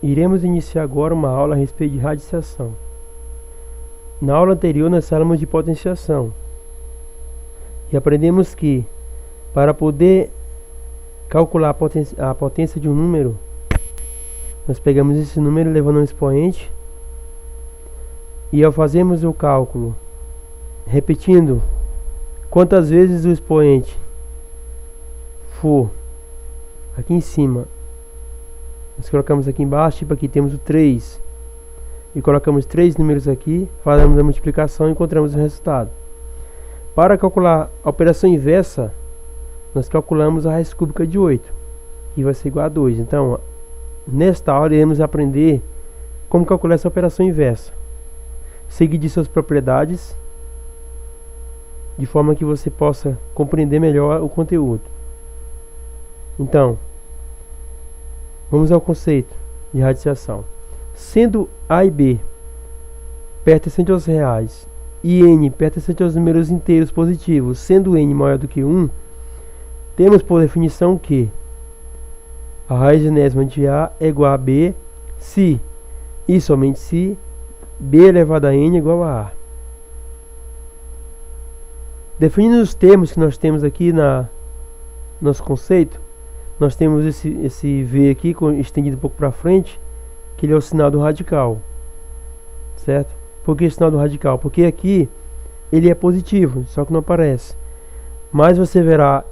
Iremos iniciar agora uma aula a respeito de radiciação. Na aula anterior nós falamos de potenciação e aprendemos que para poder calcular a potência de um número, nós pegamos esse número levando um expoente e ao fazermos o cálculo, repetindo quantas vezes o expoente for aqui em cima, nós colocamos aqui embaixo, tipo aqui temos o 3 e colocamos 3 números aqui, fazemos a multiplicação e encontramos o resultado. Para calcular a operação inversa, nós calculamos a raiz cúbica de 8 e vai ser igual a 2. Então, nesta aula iremos aprender como calcular essa operação inversa, seguir de suas propriedades, de forma que você possa compreender melhor o conteúdo. Então, vamos ao conceito de radiciação. Sendo A e B pertencentes aos reais e N pertencente aos números inteiros positivos, sendo N maior do que 1, temos por definição que a raiz enésima de A é igual a B se e somente se B elevado a N é igual a A. Definindo os termos que nós temos aqui no nosso conceito, nós temos esse V aqui estendido um pouco para frente, que ele é o sinal do radical, certo? Por que o sinal do radical? Porque aqui ele é positivo, só que não aparece. Mas você verá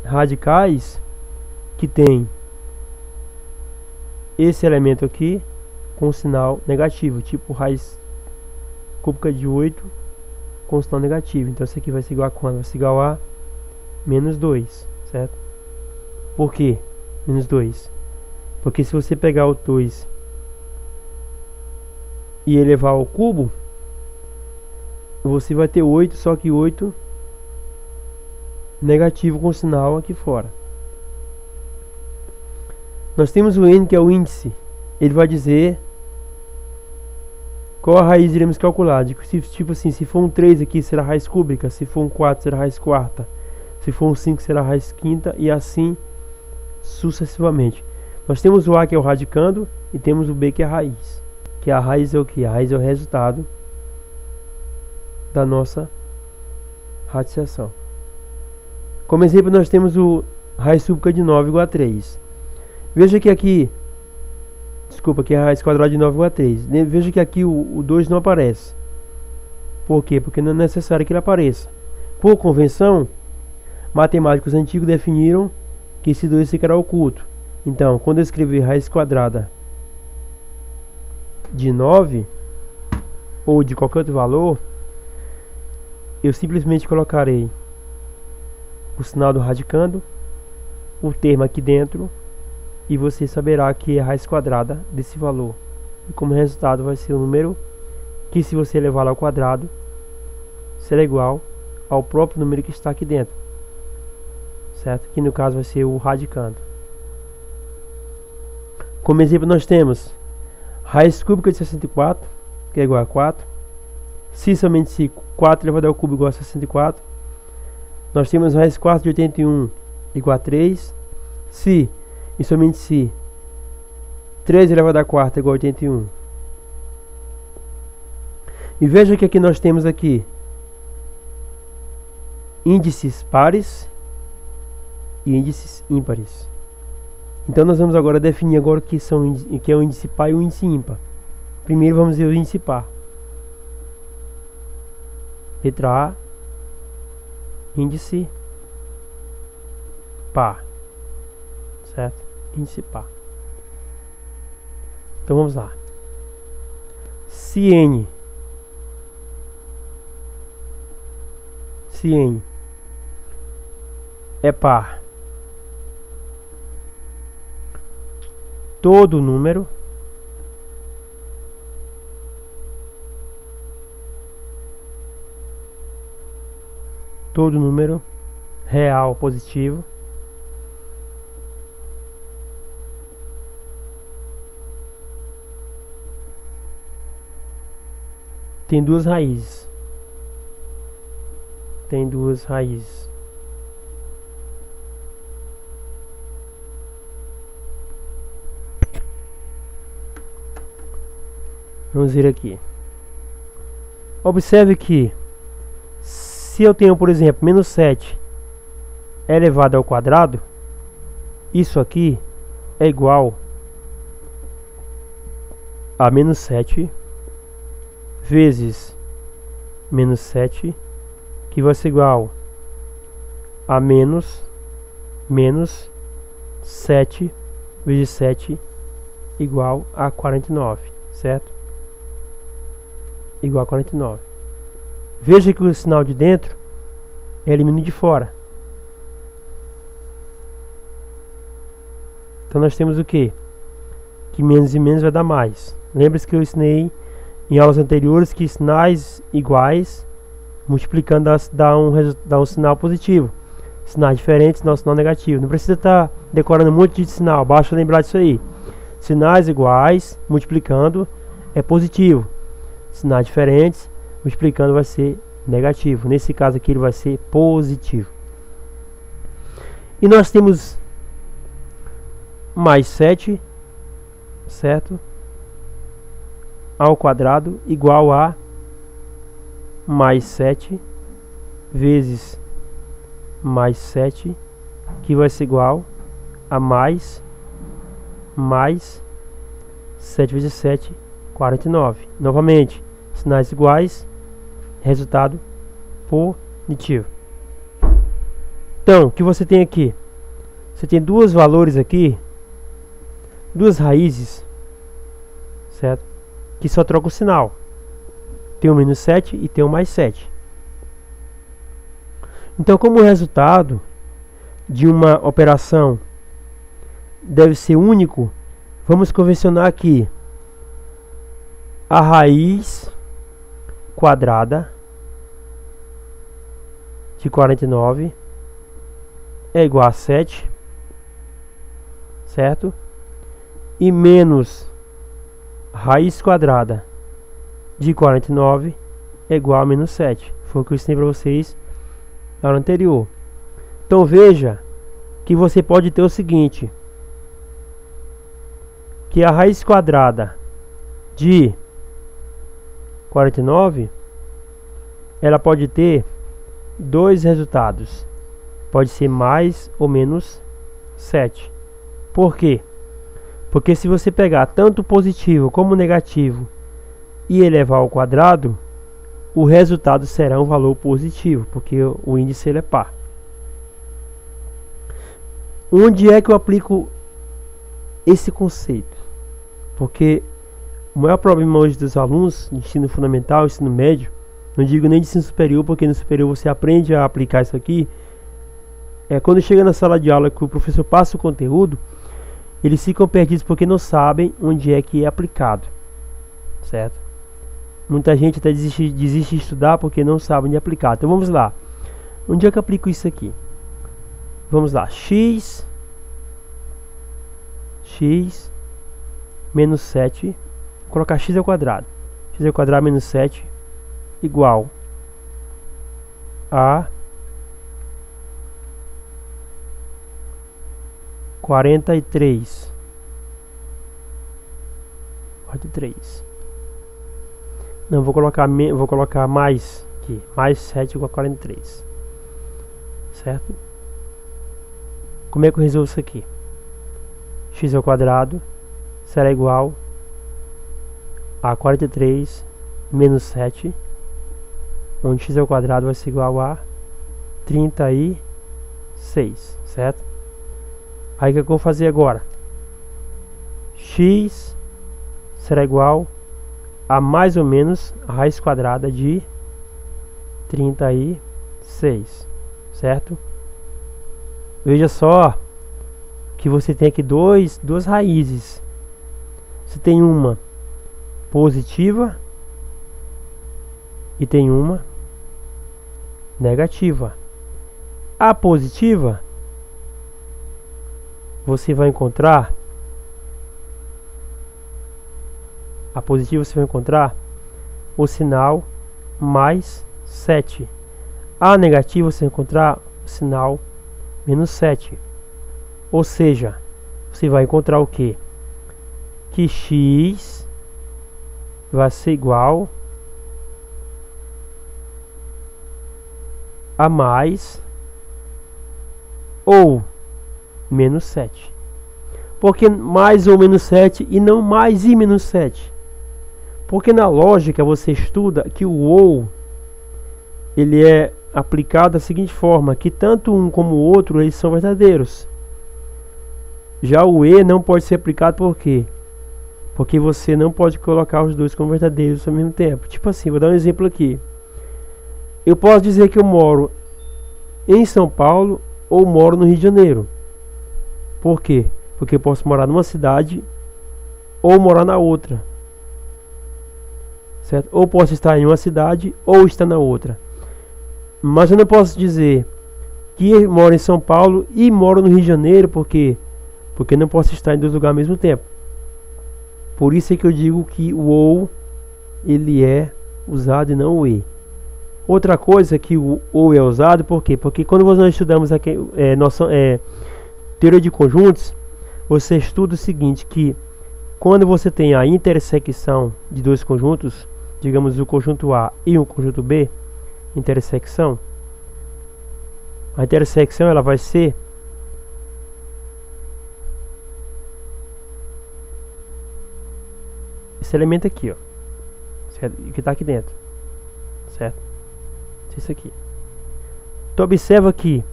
radicais que tem esse elemento aqui com sinal negativo, tipo raiz cúbica de 8 com sinal negativo. Então isso aqui vai ser igual a quanto? Vai ser igual a menos 2, certo? Por quê? Menos 2. Porque se você pegar o 2 e elevar ao cubo, você vai ter 8, só que 8 negativo com sinal aqui fora. Nós temos o N, que é o índice. Ele vai dizer qual a raiz iremos calcular. Tipo assim, se for um 3 aqui será raiz cúbica, se for um 4 será raiz quarta, se for um 5 será raiz quinta e assim sucessivamente. Nós temos o A, que é o radicando, e temos o B, que é a raiz. Que a raiz é o que? A raiz é o resultado da nossa radiciação. Como exemplo, nós temos o raiz cúbica de 9 igual a 3. Veja que aqui, desculpa, aqui é a raiz quadrada de 9 igual a 3. Veja que aqui o 2 não aparece. Por quê? Porque não é necessário que ele apareça. Por convenção, matemáticos antigos definiram que esse 2 ficará oculto. Então, quando eu escrever raiz quadrada de 9 ou de qualquer outro valor, eu simplesmente colocarei o sinal do radicando, o termo aqui dentro, e você saberá que é a raiz quadrada desse valor. E como resultado vai ser o número que, se você levar ao quadrado, será igual ao próprio número que está aqui dentro, certo? Que no caso vai ser o radicando. Como exemplo, nós temos raiz cúbica de 64, que é igual a 4. Se somente se 4 elevado ao cubo igual a 64. Nós temos raiz quarta de 81 igual a 3. Se e somente se 3 elevado a quarta igual a 81. E veja que aqui nós temos aqui índices pares e índices ímpares. Então nós vamos agora definir agora o que é o índice par e o índice ímpar. Primeiro vamos ver o índice par. Letra A, índice par, certo? Índice par. Então vamos lá. Se N é par, todo número real positivo tem duas raízes. Vamos ver aqui. Observe que se eu tenho, por exemplo, menos 7 elevado ao quadrado, isso aqui é igual a menos 7 vezes menos 7, que vai ser igual a menos 7 vezes 7 igual a 49, certo? Igual a 49. Veja que o sinal de dentro elimina o de fora. Então nós temos o que? Que menos e menos vai dar mais. Lembre-se que eu ensinei em aulas anteriores que sinais iguais multiplicando dá um sinal positivo. Sinais diferentes dá um sinal negativo. Não precisa estar decorando um monte de sinal, basta lembrar disso aí. Sinais iguais multiplicando é positivo. Sinais diferentes multiplicando vai ser negativo. Nesse caso aqui ele vai ser positivo. E nós temos mais 7, certo? Ao quadrado igual a mais 7 vezes mais 7, que vai ser igual a mais 7 vezes 7, 49. Novamente, sinais iguais, resultado positivo. Então, o que você tem aqui? Você tem dois valores aqui, duas raízes, certo? Que só troca o sinal. Tem um menos 7 e tem um mais 7. Então, como o resultado de uma operação deve ser único, vamos convencionar aqui a raiz quadrada de 49 é igual a 7, certo? E menos raiz quadrada de 49 é igual a menos 7. Foi o que eu ensinei para vocês na aula anterior. Então veja que você pode ter o seguinte, que a raiz quadrada de 49 ela pode ter dois resultados. Pode ser mais ou menos 7. Por quê? Porque se você pegar tanto positivo como negativo e elevar ao quadrado, o resultado será um valor positivo, porque o índice ele é par. Onde é que eu aplico esse conceito? Porque o maior problema hoje dos alunos de ensino fundamental, ensino médio, não digo nem de ensino superior, porque no superior você aprende a aplicar isso aqui, quando chega na sala de aula que o professor passa o conteúdo, eles ficam perdidos porque não sabem onde é que é aplicado, certo? Muita gente até desiste de estudar porque não sabe onde aplicar. Então vamos lá. Onde é que eu aplico isso aqui? Vamos lá. X menos 7. Vou colocar x ao quadrado. X ao quadrado menos 7 igual a 43. Não, vou colocar mais aqui. Mais 7 igual a 43. Certo? Como é que eu resolvo isso aqui? X ao quadrado será igual a 43 menos 7, onde x ao quadrado vai ser igual a 36, certo? Aí o que eu vou fazer agora? X será igual a mais ou menos a raiz quadrada de 36, certo? Veja só que você tem aqui duas raízes. Você tem uma positiva e tem uma negativa. A positiva você vai encontrar o sinal mais 7. A negativa você vai encontrar o sinal menos 7. Ou seja, você vai encontrar o que? Que x vai ser igual a mais ou menos 7. Por que mais ou menos 7 e não mais e menos 7? Porque na lógica você estuda que o ou ele é aplicado da seguinte forma, que tanto um como o outro eles são verdadeiros. Já o e não pode ser aplicado por quê? Porque você não pode colocar os dois como verdadeiros ao mesmo tempo. Tipo assim, vou dar um exemplo aqui. Eu posso dizer que eu moro em São Paulo ou moro no Rio de Janeiro. Por quê? Porque eu posso morar numa cidade ou morar na outra. Certo? Ou posso estar em uma cidade ou estar na outra. Mas eu não posso dizer que eu moro em São Paulo e moro no Rio de Janeiro, porque não posso estar em dois lugares ao mesmo tempo. Por isso é que eu digo que o ou ele é usado e não o e. Outra coisa que o ou é usado, por quê? Porque quando nós estudamos aqui, teoria de conjuntos, você estuda o seguinte, que quando você tem a intersecção de dois conjuntos, digamos o conjunto A e o conjunto B, intersecção, a intersecção ela vai ser esse elemento aqui, ó, certo? Que está aqui dentro, certo? Isso aqui. Então observa que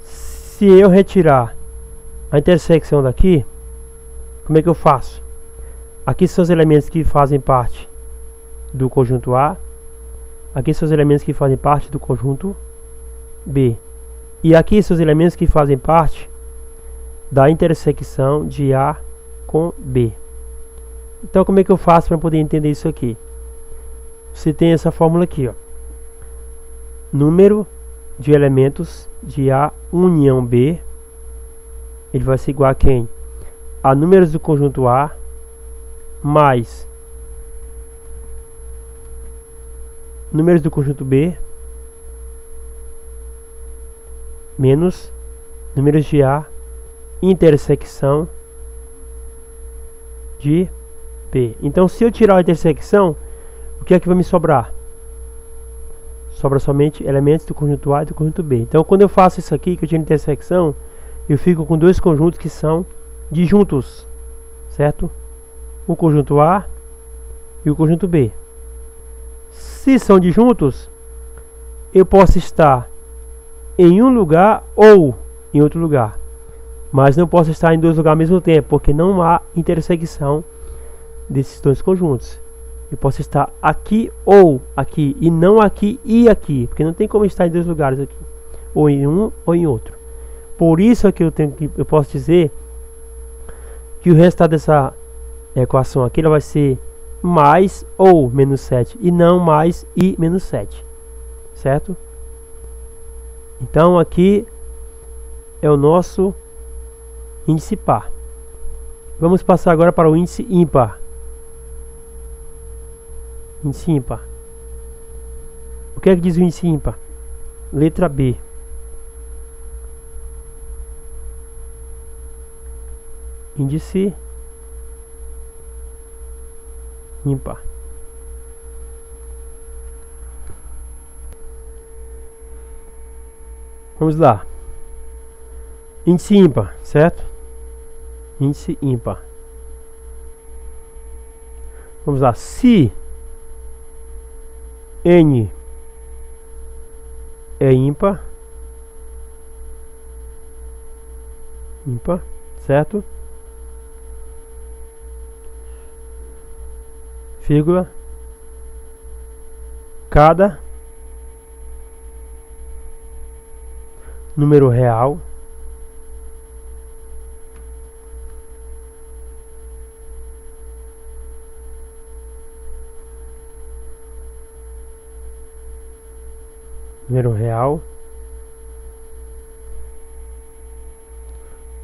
se eu retirar a intersecção daqui, como é que eu faço? Aqui são os elementos que fazem parte do conjunto A. Aqui são os elementos que fazem parte do conjunto B. E aqui são os elementos que fazem parte da intersecção de A com B. Então como é que eu faço para poder entender isso aqui? Você tem essa fórmula aqui, ó. Número de elementos de A união B, ele vai ser igual a quem? A números do conjunto A mais números do conjunto B menos números de A intersecção de B. Então, se eu tirar a intersecção, o que é que vai me sobrar? Sobra somente elementos do conjunto A e do conjunto B. Então, quando eu faço isso aqui, que eu tiro a intersecção, eu fico com dois conjuntos que são disjuntos, certo? O conjunto A e o conjunto B. Se são disjuntos, eu posso estar em um lugar ou em outro lugar, mas não posso estar em dois lugares ao mesmo tempo, porque não há intersecção desses dois conjuntos. Eu posso estar aqui ou aqui, e não aqui e aqui, porque não tem como estar em dois lugares aqui, ou em um ou em outro. Por isso é que eu posso dizer que o resultado dessa equação aqui ela vai ser mais ou menos 7 e não mais e menos 7, certo? Então aqui é o nosso índice par. Vamos passar agora para o índice ímpar. Índice ímpar. O que é que diz o índice ímpar? Letra B. Índice ímpar. Vamos lá. Índice ímpar, certo? Índice ímpar. Vamos lá. Se N é ímpar, certo? Vírgula, cada número real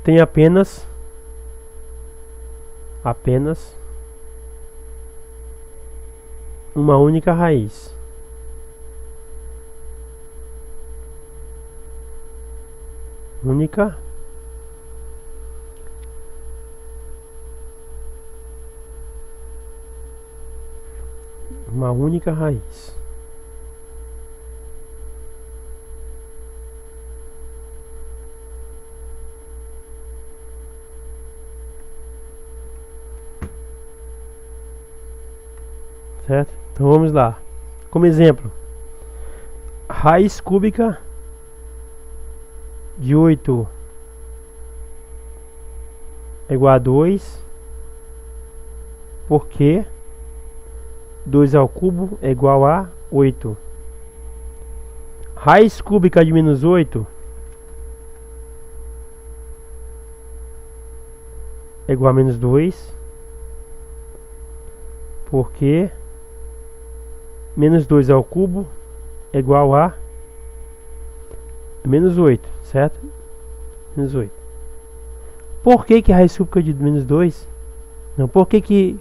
tem apenas uma única raiz. Única uma única raiz. Certo? Então vamos lá. Como exemplo, raiz cúbica de 8 é igual a 2, porque 2 ao cubo é igual a 8. Raiz cúbica de menos 8 é igual a menos 2, porque menos 2 ao cubo é igual a menos 8, certo? Menos 8. Por que a raiz cúbica de menos 2? Não, por que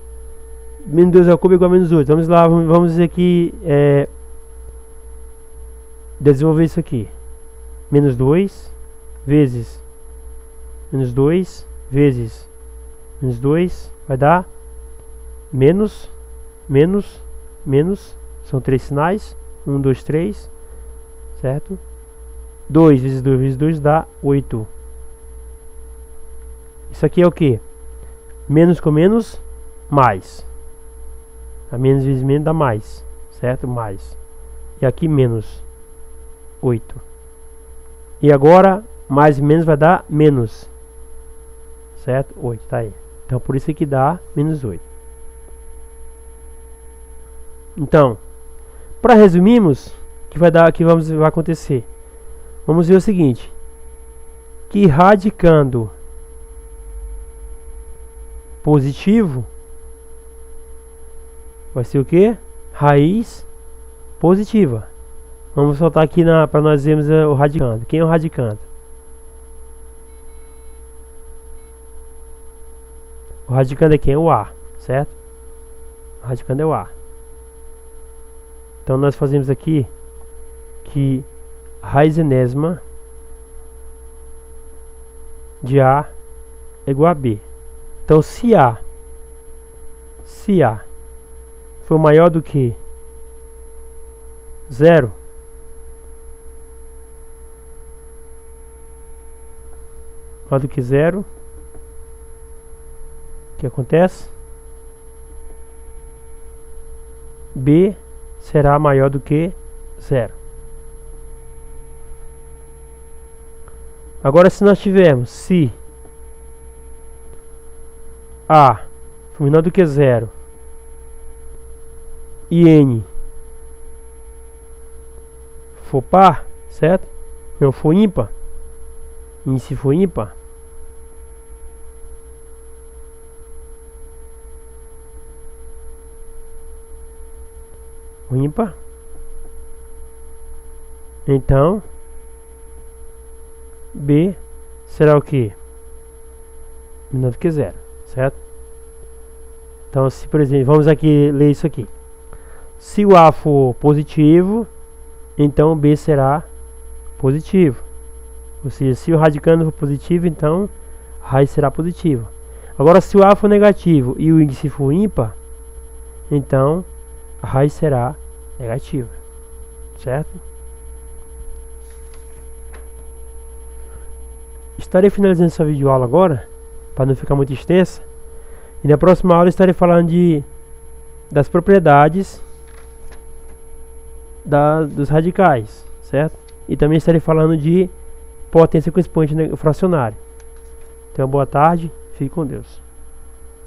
menos 2 ao cubo é igual a menos 8? Vamos lá, vamos dizer que desenvolver isso aqui. Menos 2 vezes menos 2 vezes menos 2 vai dar menos, menos, menos. São 3 sinais. 1, 2, 3. Certo? 2 vezes 2 vezes 2 dá 8. Isso aqui é o que? Menos com menos, mais. A menos vezes menos dá mais. Certo? Mais. E aqui menos 8. E agora, mais e menos vai dar menos. Certo? 8. Tá aí. Então, por isso que dá menos 8. Então, para resumirmos, vai acontecer. Vamos ver o seguinte: que radicando positivo vai ser o que? Raiz positiva. Vamos soltar aqui para nós vermos o radicando. Quem é o radicando? O radicando é quem? É o A, certo? O radicando é o A. Então nós fazemos aqui que a raiz enésima de A é igual a B. Então se A for maior do que 0, maior do que 0, o que acontece? B será maior do que 0. Agora, se nós tivermos se A for menor do que 0 e N for par, certo? Não for ímpar, e se for ímpar, ímpar, então B será o que? Menor do que 0, certo? Então, se por exemplo, vamos aqui ler isso aqui. Se o A for positivo, então o B será positivo. Ou seja, se o radicando for positivo, então a raiz será positiva. Agora, se o A for negativo e o índice for ímpar, então a raiz será negativa, certo? Estarei finalizando essa videoaula agora, para não ficar muito extensa. E na próxima aula estarei falando das propriedades dos radicais, certo? E também estarei falando de potência com expoente fracionário. Então, boa tarde, fique com Deus.